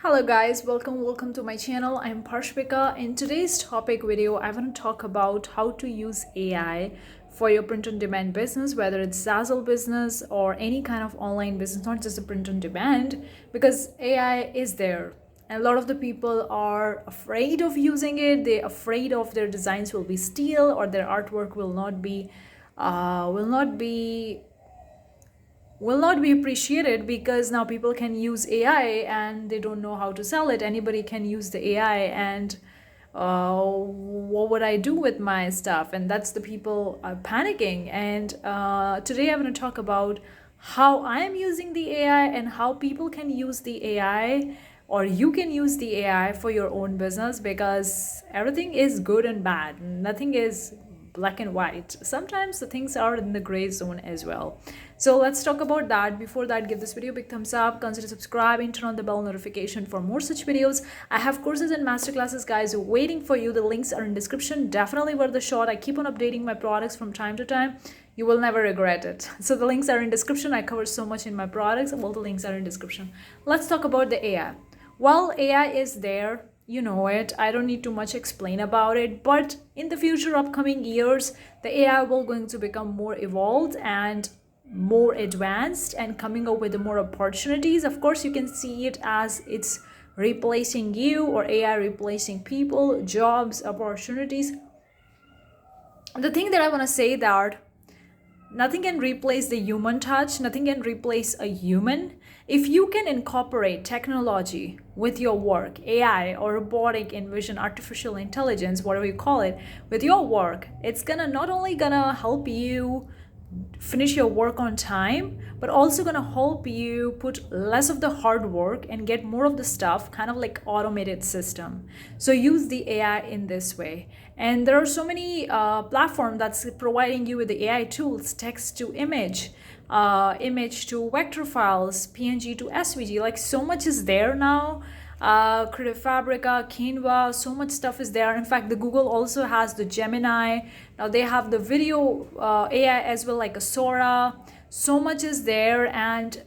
Hello guys, welcome to my channel. I'm Parshvika. In today's topic video, I want to talk about how to use AI for your print on demand business, whether it's Zazzle business or any kind of online business, not just a print on demand, because AI is there. And a lot of the people are afraid of using it. They're afraid of their designs will be steal or their artwork will not be appreciated because now people can use AI and they don't know how to sell it. Anybody can use the AI and what would I do with my stuff? And that's the people are panicking. And today I'm going to talk about how I'm using the AI and how people can use the AI or you can use the AI for your own business, because everything is good and bad. Nothing is black and white. Sometimes the things are in the gray zone as well. So let's talk about that. Before that, give this video a big thumbs up, consider subscribing, turn on the bell notification for more such videos. I have courses and masterclasses, guys, waiting for you. The links are in description. Definitely worth the shot. I keep on updating my products from time to time. You will never regret it. So the links are in description. I cover so much in my products. All the links are in description. Let's talk about the AI. Well, AI is there. You know it. I don't need to much explain about it, but in the future upcoming years, the AI will going to become more evolved and more advanced and coming up with more opportunities. Of course, you can see it as it's replacing you or AI replacing people, jobs, opportunities. The thing that I want to say that nothing can replace the human touch. Nothing can replace a human. If you can incorporate technology with your work, AI or robotic, envision, artificial intelligence, whatever you call it, with your work, it's gonna not only gonna help you finish your work on time, but also gonna help you put less of the hard work and get more of the stuff, kind of like automated system. So use the AI in this way. And there are so many platforms that's providing you with the AI tools, text to image, image to vector files, PNG to SVG. Like, so much is there now. Creative Fabrica, Canva, so much stuff is there. In fact, the Google also has the Gemini. Now they have the video AI as well, like a Sora. So much is there. And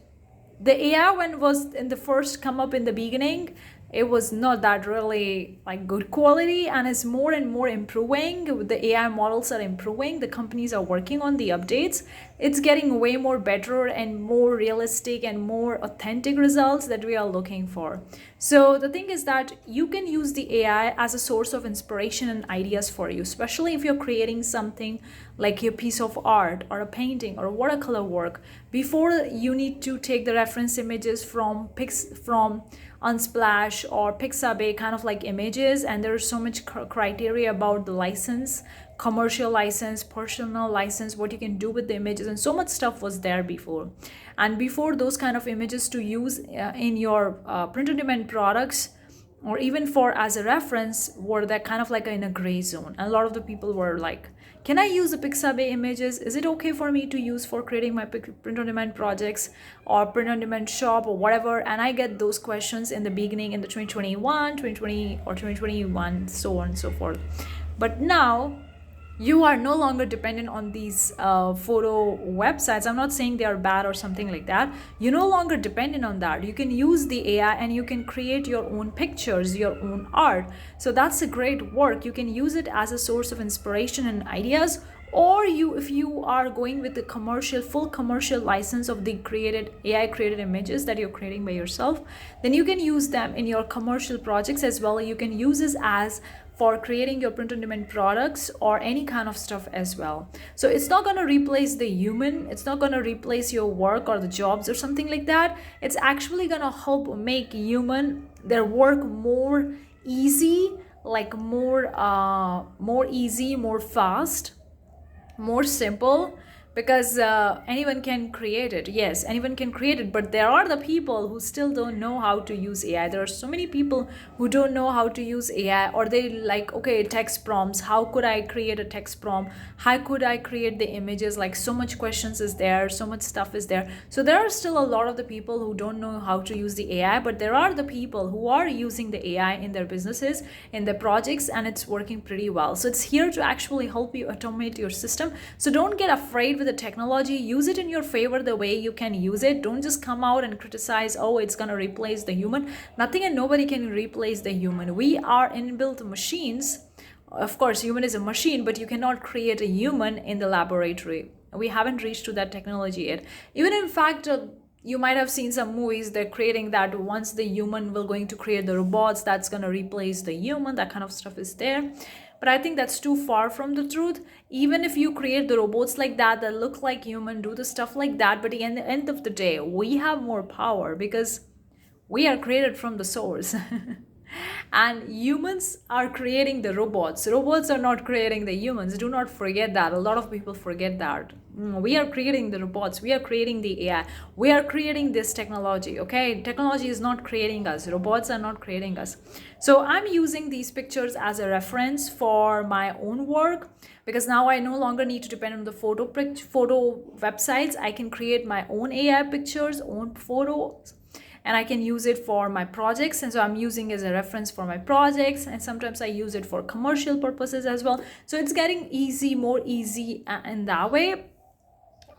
the AI, when it was in the first come up in the beginning, it was not that really like good quality, and it's more and more improving. The AI models are improving. The companies are working on the updates. It's getting way more better and more realistic and more authentic results that we are looking for. So the thing is that you can use the AI as a source of inspiration and ideas for you, especially if you're creating something like a piece of art or a painting or a watercolor work. Before, you need to take the reference images from Unsplash or Pixabay, kind of like images, and there's so much criteria about the license, commercial license, personal license, what you can do with the images, and so much stuff was there before. And before, those kind of images to use in your print on demand products or even for as a reference were that kind of like in a gray zone. And a lot of the people were like, can I use the Pixabay images? Is it okay for me to use for creating my print on demand projects or print on demand shop or whatever? And I get those questions in the beginning in the 2021, 2020 or 2021, so on and so forth. But now you are no longer dependent on these photo websites. I'm not saying they are bad or something like that. You're no longer dependent on that. You can use the AI and you can create your own pictures, your own art. So that's a great work. You can use it as a source of inspiration and ideas. Or if you are going with the full commercial license of the created AI created images that you're creating by yourself, then you can use them in your commercial projects as well. You can use this as for creating your print on demand products or any kind of stuff as well. So it's not going to replace the human. It's not going to replace your work or the jobs or something like that. It's actually going to help make their work more easy, like more easy, more fast, more simple, because anyone can create it. Yes, anyone can create it, but there are the people who still don't know how to use AI. There are so many people who don't know how to use AI, or they like, okay, text prompts, how could I create a text prompt, how could I create the images? Like, so much questions is there, so much stuff is there. So there are still a lot of the people who don't know how to use the AI, but there are the people who are using the AI in their businesses, in their projects, and it's working pretty well. So it's here to actually help you automate your system. So don't get afraid with the technology, use it in your favor the way you can use it. Don't just come out and criticize, oh, it's going to replace the human. Nothing and nobody can replace the human. We are inbuilt machines. Of course, human is a machine, but you cannot create a human in the laboratory. We haven't reached to that technology yet. Even in fact, you might have seen some movies, they're creating that once the human will going to create the robots that's going to replace the human. That kind of stuff is there. But I think that's too far from the truth. Even if you create the robots like that look like human, do the stuff like that, but in the end of the day, we have more power because we are created from the source. And humans are creating the robots. Robots are not creating the humans. Do not forget that. A lot of people forget that. We are creating the robots. We are creating the AI. We are creating this technology, okay? Technology is not creating us. Robots are not creating us. So I'm using these pictures as a reference for my own work, because now I no longer need to depend on the photo websites. I can create my own AI pictures, own photos, and I can use it for my projects. And so I'm using as a reference for my projects, and sometimes I use it for commercial purposes as well. So it's getting easy, more easy in that way.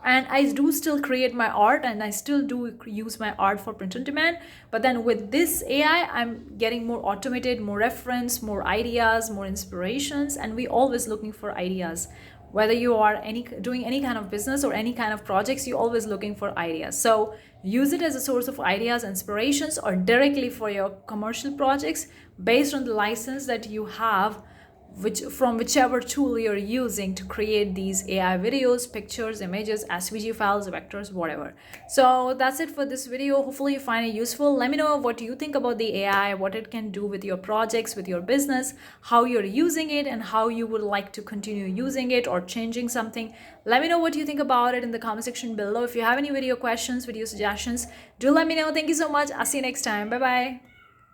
And I do still create my art, and I still do use my art for print on demand. But then with this AI, I'm getting more automated, more reference, more ideas, more inspirations, and we always looking for ideas. Whether you are doing any kind of business or any kind of projects, you're always looking for ideas. So use it as a source of ideas, inspirations, or directly for your commercial projects based on the license that you have, from whichever tool you're using to create these AI videos, pictures, images, SVG files, vectors, whatever. So that's it for this video. Hopefully you find it useful. Let me know what you think about the AI, what it can do with your projects, with your business, how you're using it, and how you would like to continue using it or changing something. Let me know what you think about it in the comment section below. If you have any video questions, video suggestions, do let me know. Thank you so much. I'll see you next time. Bye bye.